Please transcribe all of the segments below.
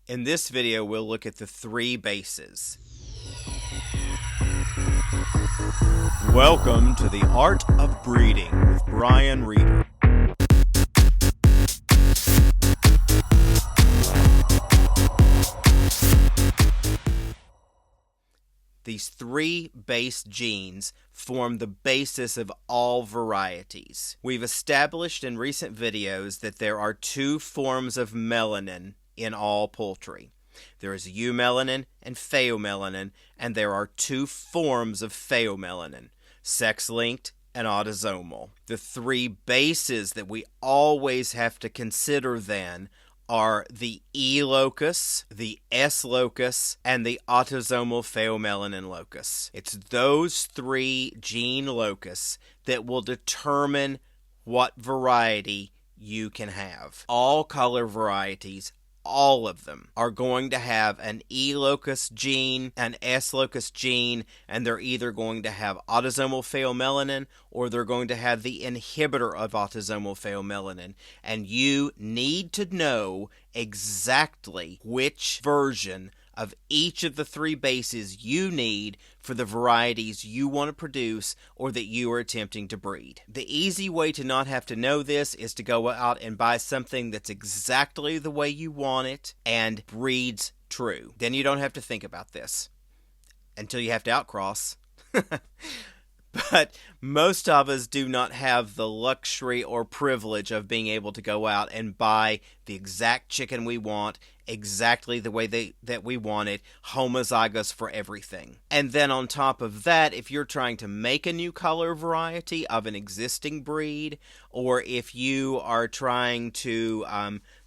In this video, we'll look at the three bases. Welcome to the Art of Breeding with Brian Reeder. These three base genes form the basis of all varieties. We've established in recent videos that there are two forms of melanin in all poultry. There is eumelanin and pheomelanin, and there are two forms of pheomelanin, sex-linked and autosomal. The three bases that we always have to consider then are the E locus, the S locus, and the autosomal pheomelanin locus. It's those three gene locus that will determine what variety you can have. All color varieties, all of them, are going to have an E locus gene, an S locus gene, and they're either going to have autosomal pheomelanin or they're going to have the inhibitor of autosomal pheomelanin. And you need to know exactly which version of each of the three bases you need for the varieties you want to produce or that you are attempting to breed. The easy way to not have to know this is to go out and buy something that's exactly the way you want it and breeds true. Then you don't have to think about this until you have to outcross. But most of us do not have the luxury or privilege of being able to go out and buy the exact chicken we want, exactly the way that we want it, homozygous for everything. And then on top of that, if you're trying to make a new color variety of an existing breed, or if you are trying to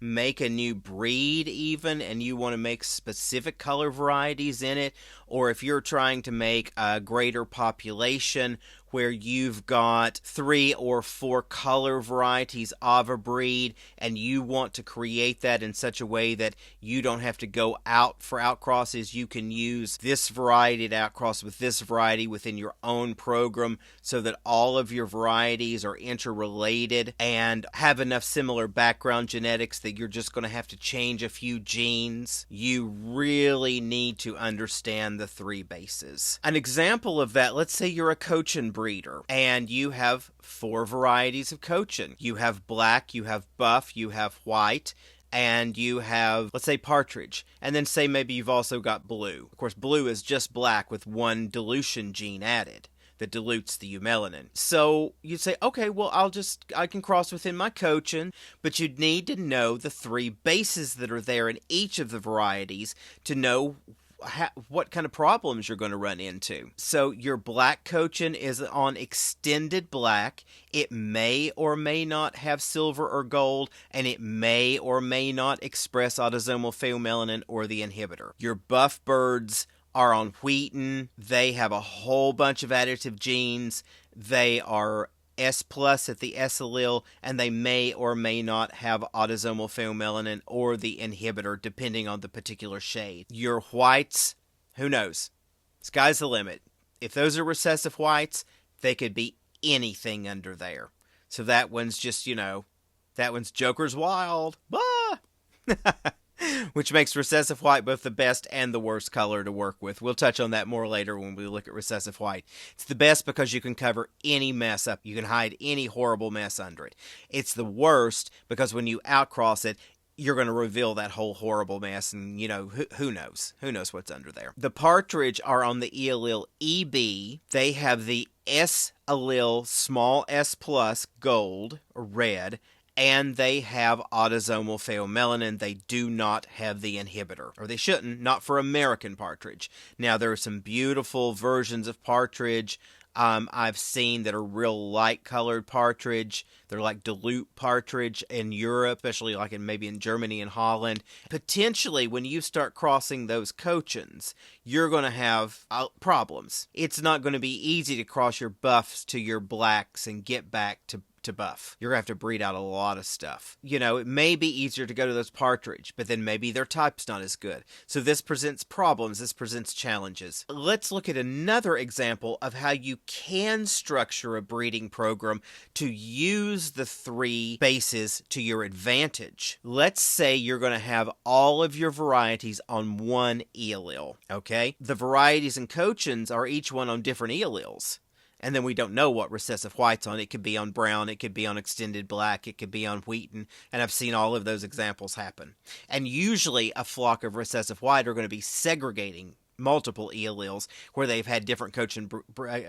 make a new breed even, and you want to make specific color varieties in it, or if you're trying to make a greater population where you've got 3 or 4 color varieties of a breed and you want to create that in such a way that you don't have to go out for outcrosses, you can use this variety to outcross with this variety within your own program so that all of your varieties are interrelated and have enough similar background genetics that you're just going to have to change a few genes. You really need to understand the three bases. An example of that, let's say you're a Cochin breeder and you have 4 varieties of Cochin. You have black, you have buff, you have white, and you have, let's say, partridge. And then say maybe you've also got blue. Of course, blue is just black with one dilution gene added that dilutes the eumelanin. So you'd say, okay, well, I can cross within my Cochin, but you'd need to know the three bases that are there in each of the varieties to know what kind of problems you're going to run into. So your black Cochin is on extended black. It may or may not have silver or gold, and it may or may not express autosomal pheomelanin or the inhibitor. Your buff birds are on wheaten. They have a whole bunch of additive genes. They are S plus at the S allele, and they may or may not have autosomal pheomelanin or the inhibitor depending on the particular shade. Your whites, who knows? Sky's the limit. If those are recessive whites, they could be anything under there. So that one's just, that one's Joker's Wild. Which makes recessive white both the best and the worst color to work with. We'll touch on that more later when we look at recessive white. It's the best because you can cover any mess up. You can hide any horrible mess under it. It's the worst because when you outcross it, you're going to reveal that whole horrible mess, and, who knows? Who knows what's under there? The partridge are on the E allele EB. They have the S allele small s plus gold or red, and they have autosomal pheomelanin. They do not have the inhibitor, or they shouldn't, not for American partridge. Now, there are some beautiful versions of partridge I've seen that are real light-colored partridge. They're like dilute partridge in Europe, especially like maybe in Germany and Holland. Potentially, when you start crossing those Cochins, you're going to have problems. It's not going to be easy to cross your buffs to your blacks and get back to to buff. You're going to have to breed out a lot of stuff. You know, it may be easier to go to those partridge, but then maybe their type's not as good. So this presents problems, this presents challenges. Let's look at another example of how you can structure a breeding program to use the 3 bases to your advantage. Let's say you're going to have all of your varieties on one E allele, okay? The varieties and cochins are each one on different E alleles. And then we don't know what recessive white's on. It could be on brown, it could be on extended black, it could be on wheaten, and I've seen all of those examples happen. And usually a flock of recessive white are going to be segregating multiple E alleles where they've had different cochin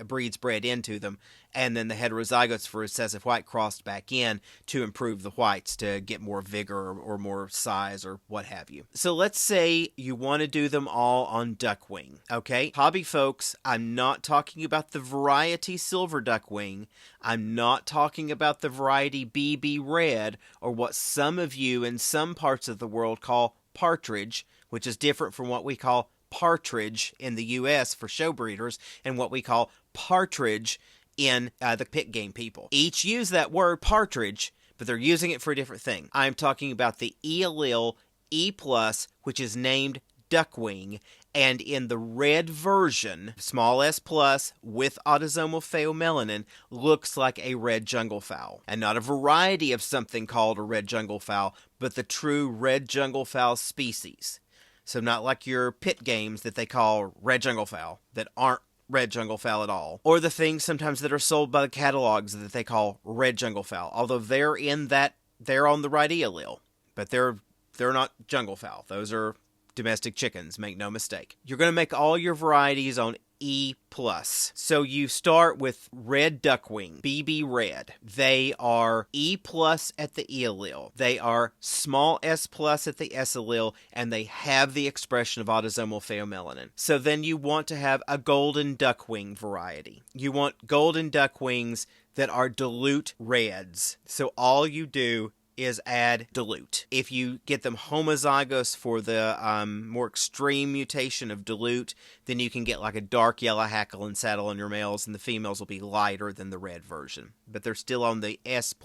breeds bred into them, and then the heterozygotes for recessive white crossed back in to improve the whites to get more vigor or more size or what have you. So let's say you want to do them all on duckwing, okay? Hobby folks, I'm not talking about the variety silver duckwing. I'm not talking about the variety BB red or what some of you in some parts of the world call partridge, which is different from what we call partridge in the U.S. for show breeders and what we call partridge in the pit game people. Each use that word partridge, but they're using it for a different thing. I'm talking about the E allele E+, which is named duckwing, and in the red version, small s plus with autosomal pheomelanin looks like a red jungle fowl. And not a variety of something called a red jungle fowl, but the true red jungle fowl species. So not like your pit games that they call red jungle fowl that aren't red jungle fowl at all. Or the things sometimes that are sold by the catalogs that they call red jungle fowl. Although they're on the right E allele. But they're not jungle fowl. Those are domestic chickens, make no mistake. You're going to make all your varieties on E+. So you start with red duckwing, BB red. They are E+ at the E allele. They are small s+ at the S allele, and they have the expression of autosomal pheomelanin. So then you want to have a golden duckwing variety. You want golden duckwings that are dilute reds. So all you do is add dilute. If you get them homozygous for the more extreme mutation of dilute, then you can get like a dark yellow hackle and saddle on your males, and the females will be lighter than the red version. But they're still on the S+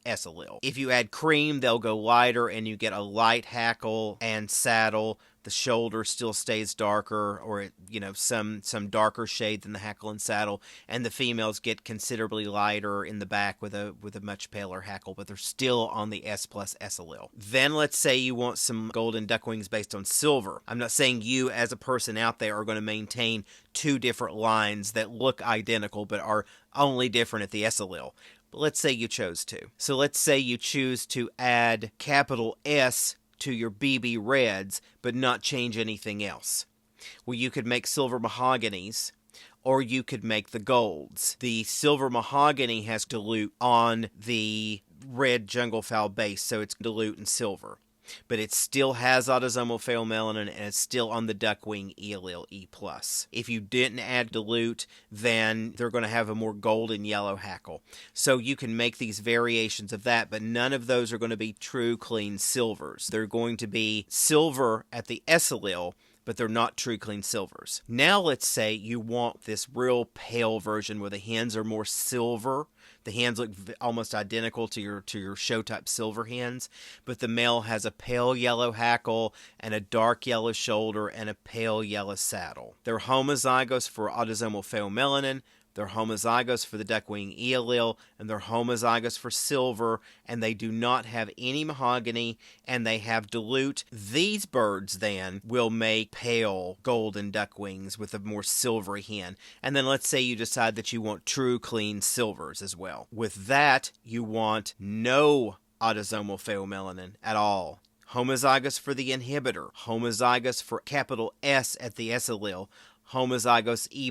S allele. If you add cream, they'll go lighter, and you get a light hackle and saddle. The shoulder still stays darker, or some darker shade than the hackle and saddle, and the females get considerably lighter in the back with a much paler hackle, but they're still on the S+ S allele. Then let's say you want some golden duckwings based on silver. I'm not saying you as a person out there are going to maintain 2 different lines that look identical but are only different at the S allele. But let's say you chose to. So let's say you choose to add capital S to your BB reds, but not change anything else. Well, you could make silver mahoganies, or you could make the golds. The silver mahogany has dilute on the red jungle fowl base, so it's dilute and silver. But it still has autosomal pheomelanin, and it's still on the duckwing E allele E+. If you didn't add dilute, then they're going to have a more golden yellow hackle. So you can make these variations of that, but none of those are going to be true clean silvers. They're going to be silver at the S allele, but they're not true clean silvers. Now let's say you want this real pale version where the hens are more silver. The hens look almost identical to your show type silver hens, but the male has a pale yellow hackle and a dark yellow shoulder and a pale yellow saddle. They're homozygous for autosomal pheomelanin. They're homozygous for the duckwing E allele, and they're homozygous for silver, and they do not have any mahogany, and they have dilute. These birds then will make pale golden duckwings with a more silvery hen. And then let's say you decide that you want true clean silvers as well. With that, you want no autosomal pheomelanin at all. Homozygous for the inhibitor, homozygous for capital S at the S allele, homozygous E+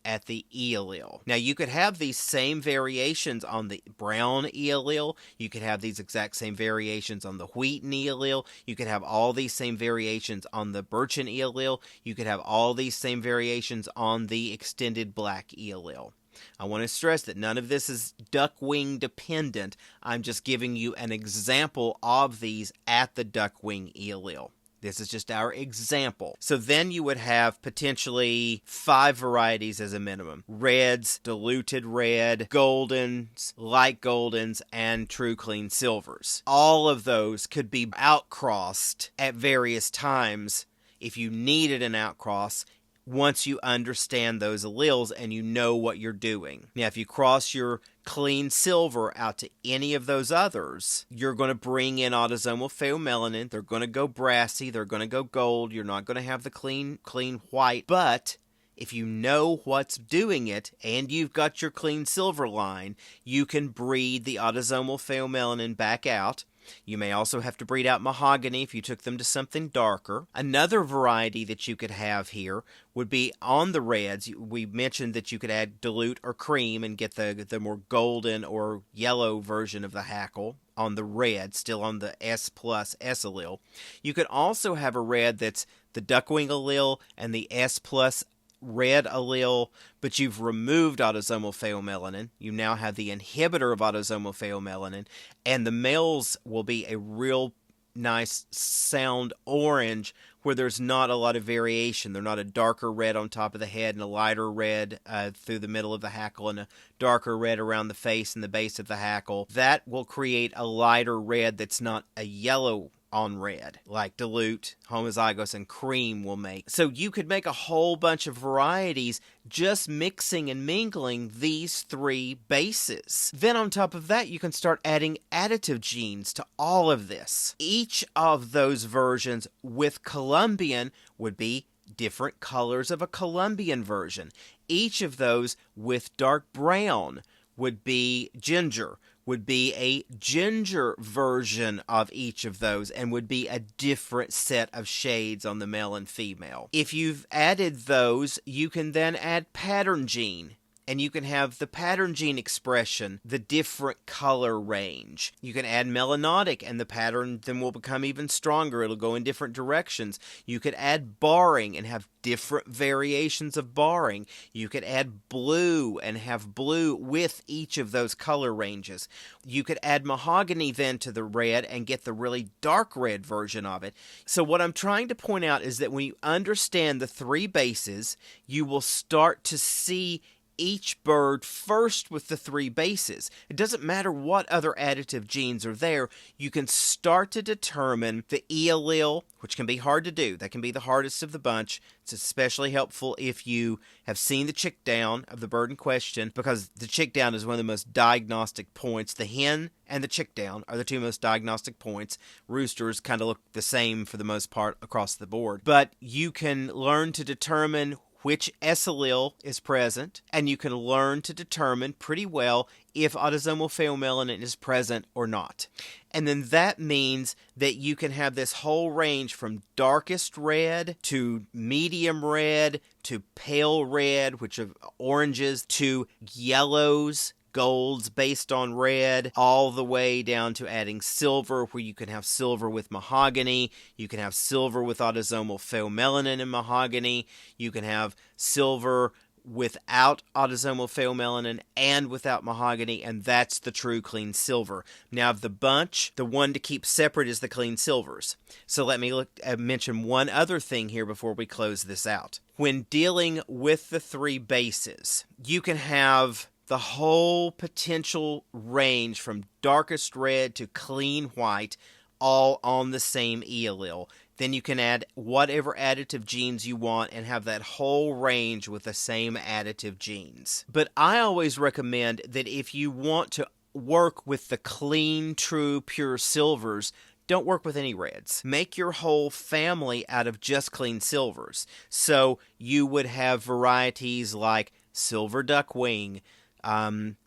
at the E allele. Now, you could have these same variations on the brown E allele. You could have these exact same variations on the wheaten E allele. You could have all these same variations on the birchen E allele. You could have all these same variations on the extended black E allele. I want to stress that none of this is duckwing dependent. I'm just giving you an example of these at the duckwing E allele. This is just our example. So then you would have potentially 5 varieties as a minimum. Reds, diluted red, goldens, light goldens, and true clean silvers. All of those could be outcrossed at various times if you needed an outcross, once you understand those alleles and you know what you're doing. Now, if you cross your clean silver out to any of those others, you're going to bring in autosomal pheomelanin. They're going to go brassy. They're going to go gold. You're not going to have the clean white. But if you know what's doing it and you've got your clean silver line, you can breed the autosomal pheomelanin back out. You may also have to breed out mahogany if you took them to something darker. Another variety that you could have here would be on the reds. We mentioned that you could add dilute or cream and get the more golden or yellow version of the hackle on the red, still on the S plus S allele. You could also have a red that's the duckwing allele and the S plus red allele, but you've removed autosomal pheomelanin. You now have the inhibitor of autosomal pheomelanin, and the males will be a real nice sound orange where there's not a lot of variation. They're not a darker red on top of the head and a lighter red through the middle of the hackle and a darker red around the face and the base of the hackle. That will create a lighter red that's not a yellow on red, like dilute, homozygous, and cream will make. So you could make a whole bunch of varieties just mixing and mingling these 3 bases. Then on top of that, you can start adding additive genes to all of this. Each of those versions with Colombian would be different colors of a Colombian version. Each of those with dark brown would be ginger, would be a ginger version of each of those, and would be a different set of shades on the male and female. If you've added those, you can then add pattern gene, and you can have the pattern gene expression, the different color range. You can add melanotic, and the pattern then will become even stronger. It'll go in different directions. You could add barring and have different variations of barring. You could add blue and have blue with each of those color ranges. You could add mahogany then to the red and get the really dark red version of it. So what I'm trying to point out is that when you understand the 3 bases, you will start to see each bird first with the 3 bases. It doesn't matter what other additive genes are there. You can start to determine the E allele, which can be hard to do. That can be the hardest of the bunch. It's especially helpful if you have seen the chick down of the bird in question, because the chick down is one of the most diagnostic points. The hen and the chick down are the 2 most diagnostic points. Roosters kind of look the same for the most part across the board. But you can learn to determine which S allele is present, and you can learn to determine pretty well if autosomal pheomelanin is present or not. And then that means that you can have this whole range from darkest red to medium red to pale red, which are oranges, to yellows, golds based on red, all the way down to adding silver, where you can have silver with mahogany. You can have silver with autosomal pheomelanin and mahogany. You can have silver without autosomal pheomelanin and without mahogany, and that's the true clean silver. Now, of the bunch, the one to keep separate is the clean silvers. So let me mention one other thing here before we close this out. When dealing with the 3 bases, you can have the whole potential range from darkest red to clean white, all on the same E allele. Then you can add whatever additive genes you want and have that whole range with the same additive genes. But I always recommend that if you want to work with the clean, true, pure silvers, don't work with any reds. Make your whole family out of just clean silvers. So you would have varieties like silver duckwing,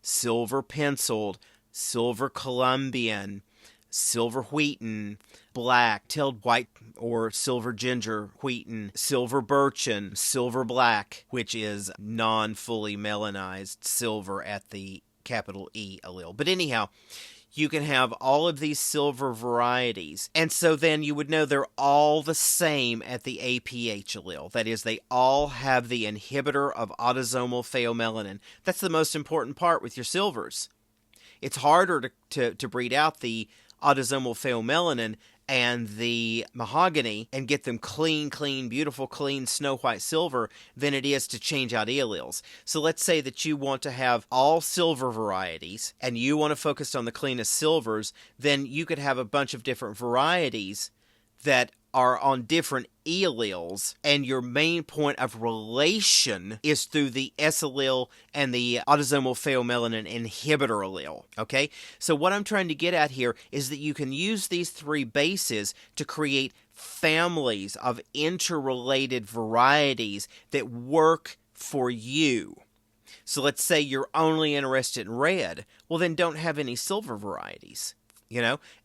silver penciled, silver Colombian, silver wheaten, black-tailed white or silver ginger wheaten, silver birchen, silver black, which is non-fully melanized silver at the capital E allele. But anyhow, you can have all of these silver varieties, and so then you would know they're all the same at the APH allele. That is, they all have the inhibitor of autosomal pheomelanin. That's the most important part with your silvers. It's harder to breed out the autosomal pheomelanin and the mahogany and get them clean, beautiful, clean snow white silver than it is to change out alleles. So let's say that you want to have all silver varieties and you want to focus on the cleanest silvers, then you could have a bunch of different varieties that are on different alleles, and your main point of relation is through the S allele and the autosomal pheomelanin inhibitor allele. Okay, so what I'm trying to get at here is that you can use these three bases to create families of interrelated varieties that work for you. So let's say you're only interested in red. Well, then don't have any silver varieties.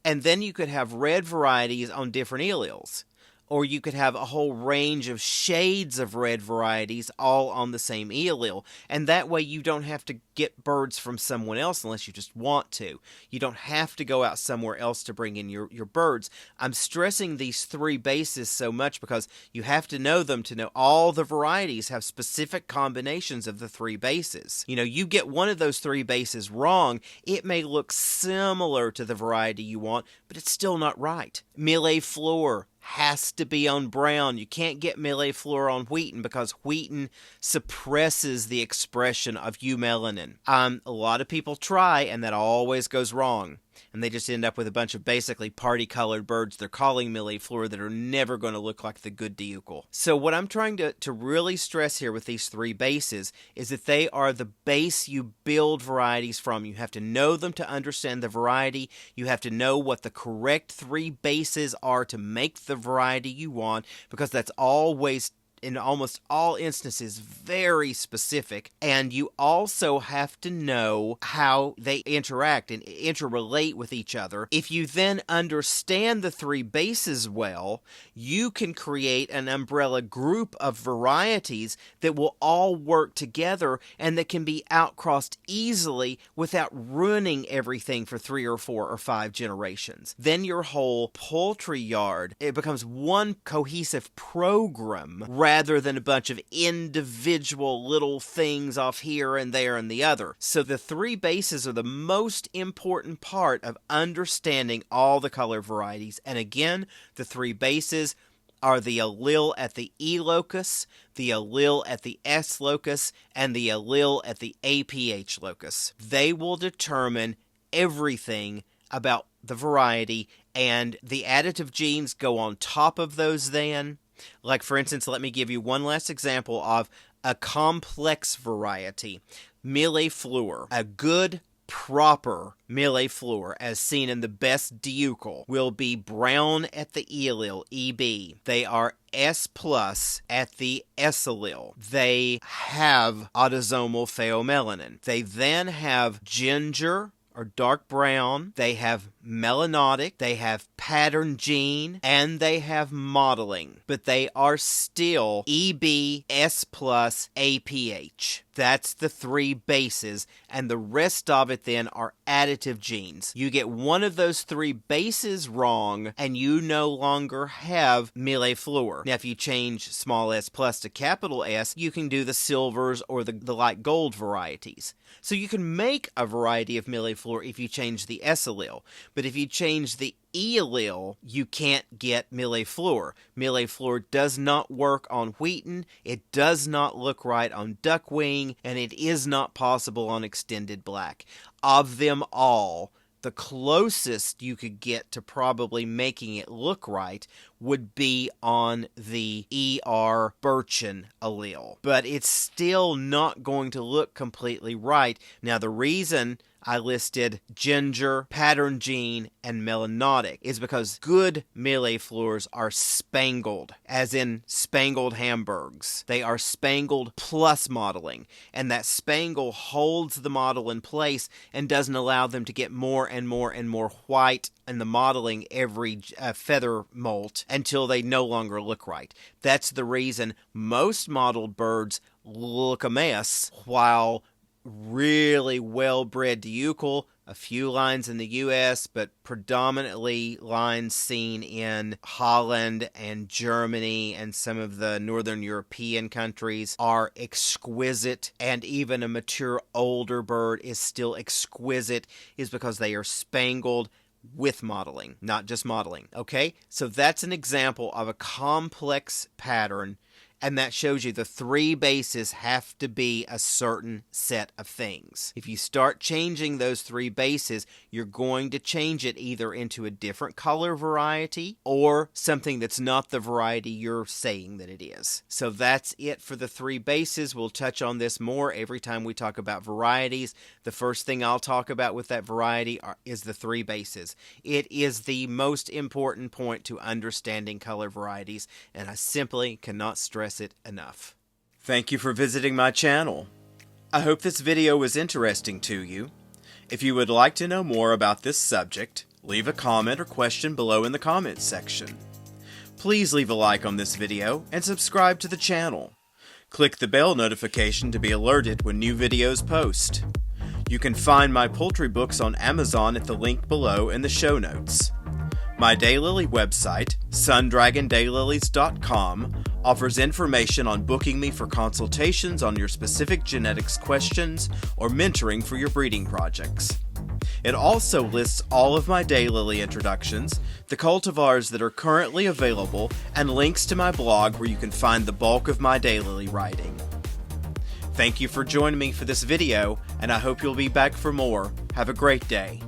And then you could have red varieties on different alleles. Or you could have a whole range of shades of red varieties all on the same allele. And that way you don't have to get birds from someone else unless you just want to. You don't have to go out somewhere else to bring in your birds. I'm stressing these three bases so much because you have to know them to know all the varieties have specific combinations of the three bases. You get one of those three bases wrong, it may look similar to the variety you want, but it's still not right. Millet fleur has to be on brown. You can't get millet fleur on wheaten because wheaten suppresses the expression of eumelanin. A lot of people try, and that always goes wrong. And they just end up with a bunch of basically party-colored birds they're calling millet fleur that are never going to look like the good diucal. So what I'm trying to really stress here with these three bases is that they are the base you build varieties from. You have to know them to understand the variety. You have to know what the correct three bases are to make the variety you want, because that's always, in almost all instances, very specific. And you also have to know how they interact and interrelate with each other. If you then understand the three bases well, you can create an umbrella group of varieties that will all work together and that can be outcrossed easily without ruining everything for 3 or 4 or 5 generations. Then your whole poultry yard, it becomes one cohesive program rather than a bunch of individual little things off here and there and the other. So the three bases are the most important part of understanding all the color varieties. And again, the three bases are the allele at the E locus, the allele at the S locus, and the allele at the APH locus. They will determine everything about the variety, and the additive genes go on top of those then. Like, for instance, let me give you one last example of a complex variety. Millet fleur. A good, proper millet fleur, as seen in the best diucal, will be brown at the E allele, EB. They are S plus at the S allele. They have autosomal pheomelanin. They then have ginger, or dark brown, they have melanotic, they have pattern gene, and they have modeling. But they are still EB, S plus, APH. That's the three bases, and the rest of it then are additive genes. You get one of those three bases wrong, and you no longer have millet fleur. Now, if you change small s plus to capital S, you can do the silvers or the light gold varieties. So you can make a variety of millet fleur if you change the S allele. But if you change the E allele, you can't get millet fleur. Millet fleur does not work on wheaten, it does not look right on duckwing, and it is not possible on extended black. Of them all, the closest you could get to probably making it look right would be on the ER Birchen allele. But it's still not going to look completely right. Now, the reason I listed ginger, pattern gene, and melanotic is because good millet fleurs are spangled, as in spangled Hamburgs. They are spangled plus modeling, and that spangle holds the model in place and doesn't allow them to get more and more and more white in the modeling every feather molt until they no longer look right. That's the reason most modeled birds look a mess, while really well-bred diucal, a few lines in the U.S., but predominantly lines seen in Holland and Germany and some of the northern European countries, are exquisite, and even a mature older bird is still exquisite, is because they are spangled with modeling, not just modeling. Okay, so that's an example of a complex pattern, and that shows you the 3 bases have to be a certain set of things. If you start changing those 3 bases, you're going to change it either into a different color variety or something that's not the variety you're saying that it is. So that's it for the 3 bases. We'll touch on this more every time we talk about varieties. The first thing I'll talk about with that variety is the 3 bases. It is the most important point to understanding color varieties, and I simply cannot stress it enough. Thank you for visiting my channel. I hope this video was interesting to you. If you would like to know more about this subject, leave a comment or question below in the comments section. Please leave a like on this video and subscribe to the channel. Click the bell notification to be alerted when new videos post. You can find my poultry books on Amazon at the link below in the show notes. My daylily website, sundragondaylilies.com, offers information on booking me for consultations on your specific genetics questions or mentoring for your breeding projects. It also lists all of my daylily introductions, the cultivars that are currently available, and links to my blog where you can find the bulk of my daylily writing. Thank you for joining me for this video, and I hope you'll be back for more. Have a great day.